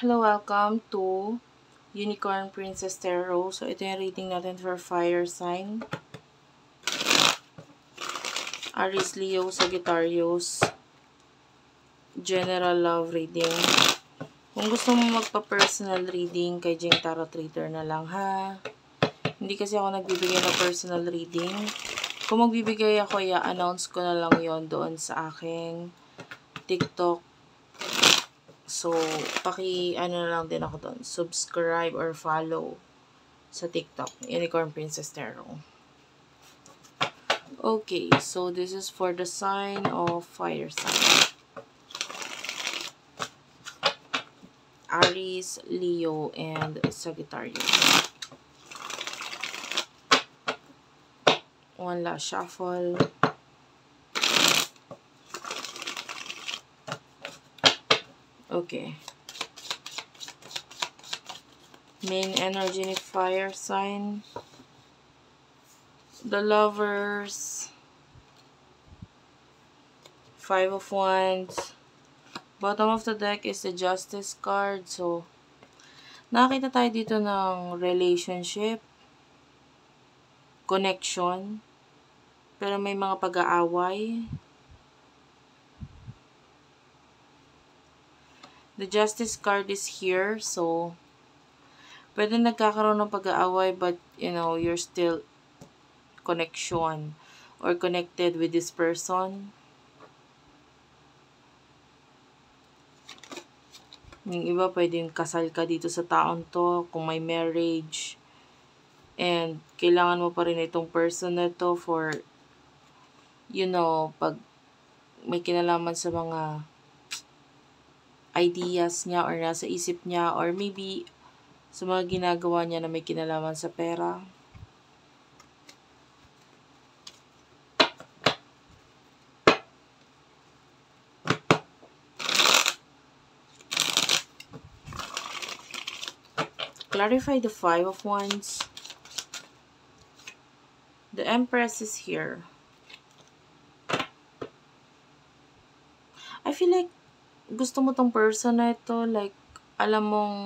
Hello, welcome to Unicorn Princess Tarot. So, ito yung reading natin for fire sign. Aries, Leo, Sagittarius. General love reading. Kung gusto mo magpa-personal reading, kay Jing Tarot Reader na lang, ha? Hindi kasi ako nagbibigay ng personal reading. Kung magbibigay ako, i-announce ko na lang yon doon sa aking TikTok. So, ano lang din ako doon. Subscribe or follow sa TikTok. Unicorn Princess Tarot. Okay, so this is for the sign of fire sign. Aries, Leo, and Sagittarius. One last shuffle. Okay. Main energy ni fire sign. The Lovers. Five of Wands. Bottom of the deck is the Justice card. So, nakakita tayo dito ng relationship, connection, pero may mga pag-aaway. The Justice card is here, so pwede nagkakaroon ng pag-aaway, but you know, you're still connection or connected with this person. Yung iba, pwedeng kasal ka dito sa taon to, kung may marriage. And kailangan mo pa rin itong person na to for, you know, pag may kinalaman sa mga ideas niya or nasa isip niya, or maybe sa mga ginagawa niya na may kinalaman sa pera. Clarify the Five of Wands. The Empress is here. I feel like gusto mo tong person na ito, like, alam mong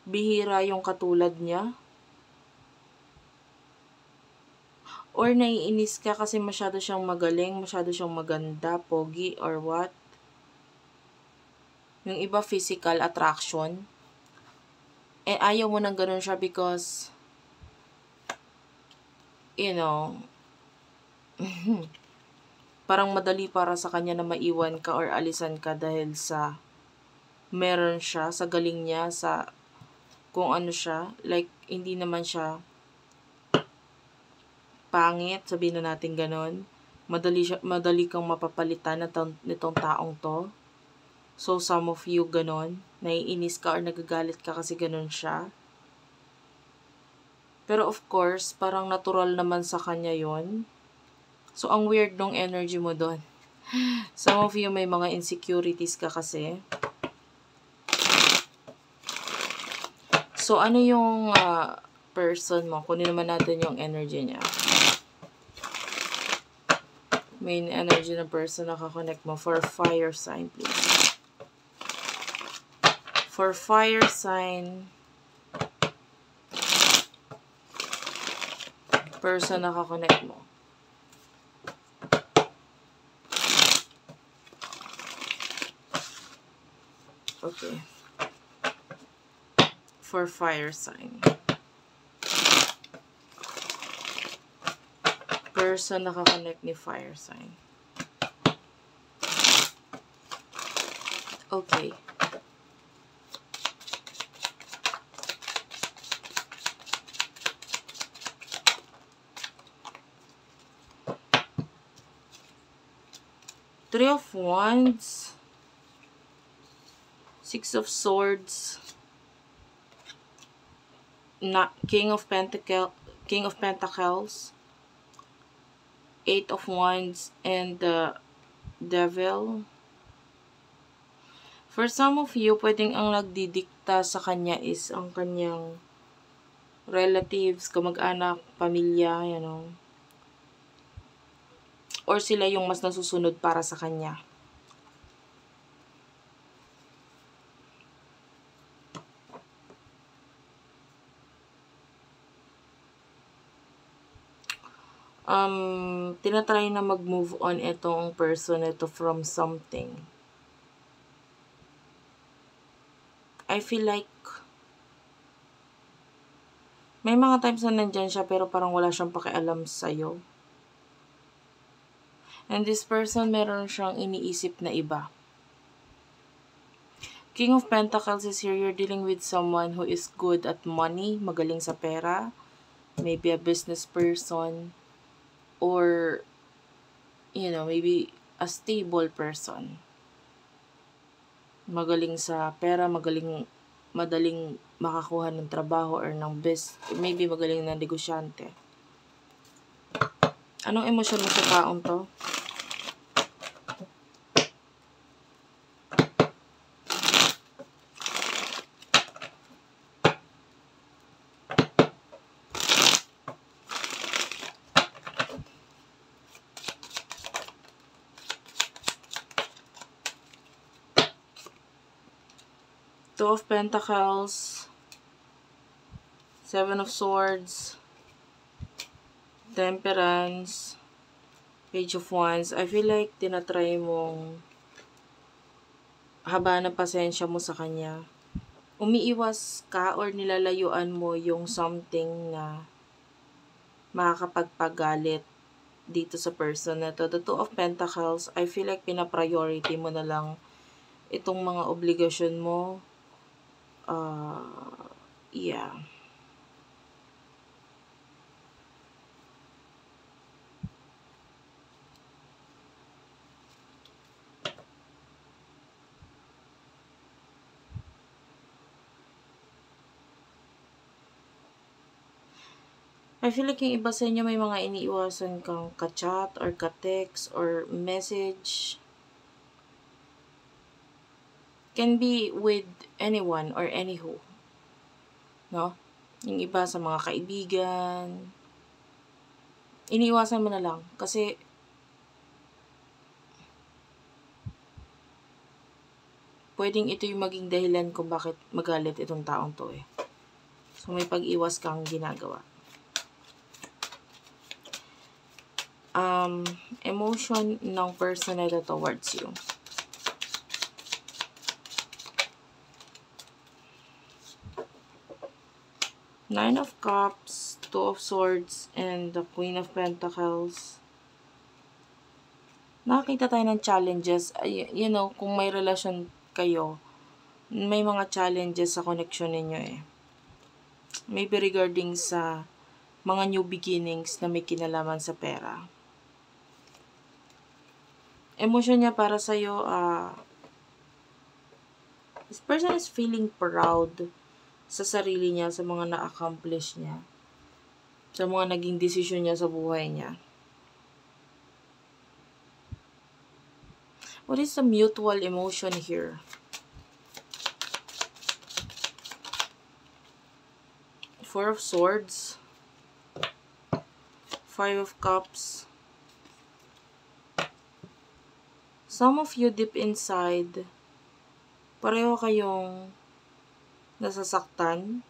bihira yung katulad niya. Or naiinis ka kasi masyado siyang magaling, masyado siyang maganda, pogi, or what. Yung iba, physical attraction. Eh, ayaw mo nang ganun siya because, you know, parang madali para sa kanya na maiwan ka or alisan ka dahil sa meron siya, sa galing niya, sa kung ano siya. Like, hindi naman siya pangit, sabihin na natin ganon. Madali kang mapapalitan nitong taong to. So, some of you ganon, naiinis ka or nagagalit ka kasi ganon siya. Pero of course, parang natural naman sa kanya yon. So, ang weird nung energy mo doon. Some of you may mga insecurities ka kasi. So, ano yung person mo? Kunin naman natin yung energy niya. Main energy ng person na kakonect mo for fire sign, please. For fire sign, person na kakonect mo. Okay. For fire sign. Person nakakonect ni fire sign. Okay. Three of Wands. Six of Swords. King of Pentacles. Eight of Wands and the Devil. For some of you, pwedeng ang nagdidikta sa kanya is ang kanyang relatives, kamag-anak, pamilya, you know. Or sila yung mas nasusunod para sa kanya. tinatry na mag-move on itong person ito from something. I feel like may mga times na nandyan siya pero parang wala siyang pakialam sa'yo. And this person, meron siyang iniisip na iba. King of Pentacles is here. You're dealing with someone who is good at money, magaling sa pera, maybe a business person, or, you know, maybe a stable person. Magaling sa pera, madaling makakuha ng trabaho or ng maybe magaling na negosyante. Anong emosyon mo sa taong to? Two of Pentacles, Seven of Swords, Temperance, Page of Wands. I feel like tinatry mong haba ng pasensya mo sa kanya. Umiiwas ka or nilalayuan mo yung something na makakapagpagalit dito sa person na to. The Two of Pentacles, I feel like pinapriority mo na lang itong mga obligasyon mo. Yeah. I feel like yung iba sa inyo may mga iniiwasan kang ka-chat or ka-text or message. Can be with anyone or anywho. No? Yung iba sa mga kaibigan. Iniiwasan mo na lang. Kasi pwedeng ito yung maging dahilan kung bakit magalit itong taong to eh. So may pag-iwas kang ginagawa. Emotion ng person na ito towards you. Nine of Cups, Two of Swords, and the Queen of Pentacles. Nakakita tayo ng challenges. You know, kung may relasyon kayo, may mga challenges sa connection ninyo eh. Maybe regarding sa mga new beginnings na may kinalaman sa pera. Emotion niya para sa'yo, this person is feeling proud sa sarili niya, sa mga na-accomplish niya, sa mga naging desisyon niya sa buhay niya. What is the mutual emotion here? Four of Swords, Five of Cups. Some of you deep inside, pareho kayong nasasaktan.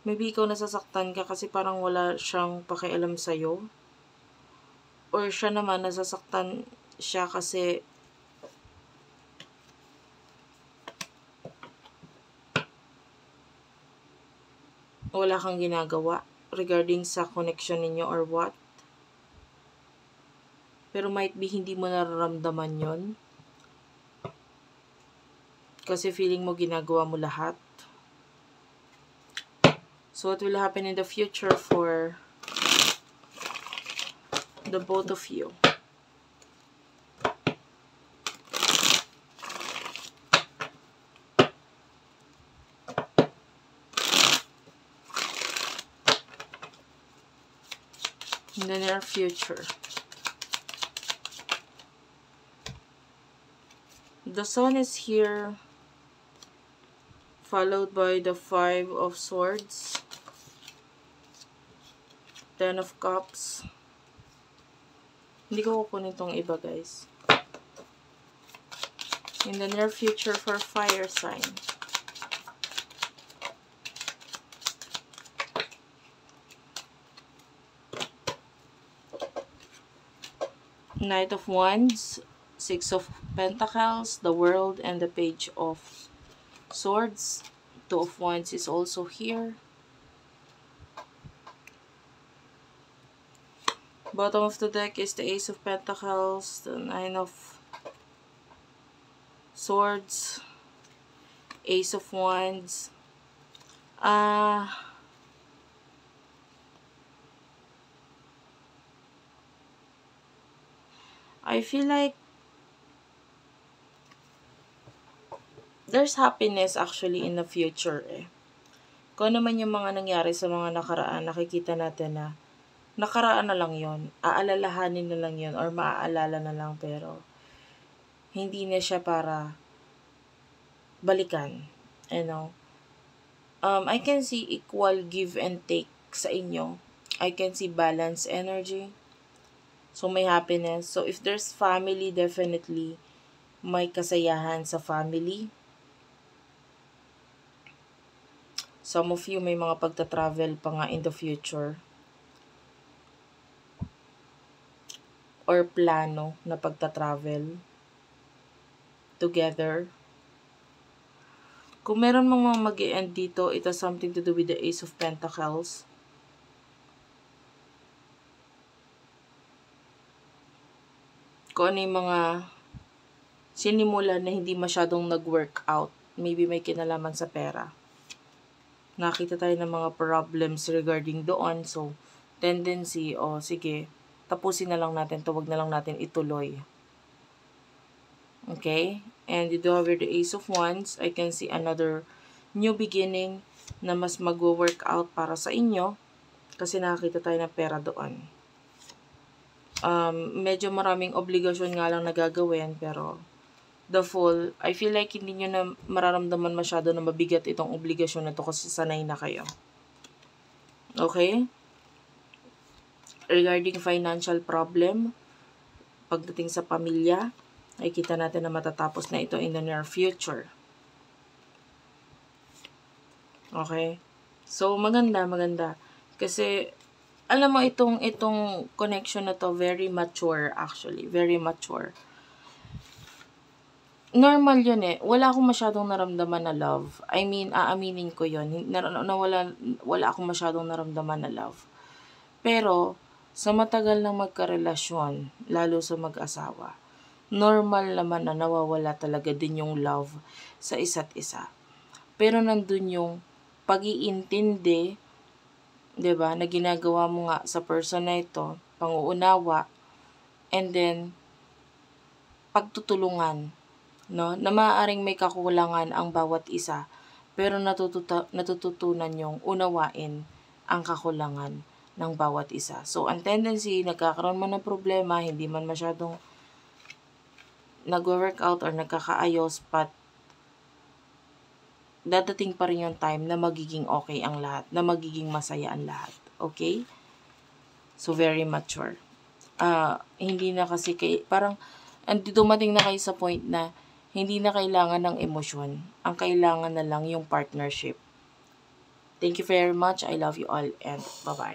Maybe ikaw nasasaktan ka kasi parang wala siyang pakialam sa'yo. Or siya naman nasasaktan siya kasi wala kang ginagawa regarding sa connection ninyo or what. Pero might be hindi mo nararamdaman yon kasi feeling mo ginagawa mo lahat. So what will happen in the future for the both of you? In the near future. The Sun is here, followed by the Five of Swords, Ten of Cups. Hindi ko kukunin itong iba, guys. In the near future for fire sign. Knight of Wands, Six of Pentacles, the World, and the Page of Swords. Two of Wands is also here. Bottom of the deck is the Ace of Pentacles, the Nine of Swords, Ace of Wands. I feel like there's happiness actually in the future eh. Kung ano man yung mga nangyari sa mga nakaraan, nakikita natin na nakaraan na lang yon, aalalahanin na lang yon, or maaalala na lang, pero hindi na siya para balikan. You know? I can see equal give and take sa inyo. I can see balance energy. So, may happiness. So, if there's family, definitely may kasayahan sa family. Some of you may mga pagta-travel pa nga in the future. Or plano na pagta-travel together. Kung meron mga mag-i-end dito, it has something to do with the Ace of Pentacles. Kung ano yung mga sinimulan na hindi masyadong nag-work out, maybe may kinalaman sa pera. Nakita tayo ng mga problems regarding doon, so tendency, sige, tapusin na lang natin to, wag na lang natin ituloy. Okay? And you do have the Ace of Wands. I can see another new beginning na mas mag-work out para sa inyo kasi nakakita tayo ng pera doon. Medyo maraming obligasyon nga lang nagagawin, pero the Fool, I feel like hindi nyo na mararamdaman masyado na mabigat itong obligasyon na to kasi sanay na kayo. Okay? Regarding financial problem, pagdating sa pamilya, ay kita natin na matatapos na ito in the near future. Okay? So, maganda. Kasi, alam mo, itong connection na to, very mature actually. Very mature. Normal yun eh. Wala akong masyadong naramdaman na love. I mean, aaminin ko yun. Wala akong masyadong naramdaman na love. Pero, sa matagal na magkarelasyon, lalo sa mag-asawa, normal naman na nawawala talaga din yung love sa isa't isa. Pero nandun yung pag-iintindi, 'di ba, na ginagawa mo nga sa person na ito, panguunawa, and then pagtutulungan, no? Na maaaring may kakulangan ang bawat isa, pero natututunan yung unawain ang kakulangan ng bawat isa. So, ang tendency, nagkakaroon man ng problema, hindi man masyadong nag-work out or nagkakaayos, but dadating pa rin yung time na magiging okay ang lahat, na magiging masaya ang lahat. Okay? So, very mature. Hindi na kasi parang, dumating na kayo sa point na hindi na kailangan ng emosyon. Ang kailangan na lang yung partnership. Thank you very much. I love you all and bye-bye.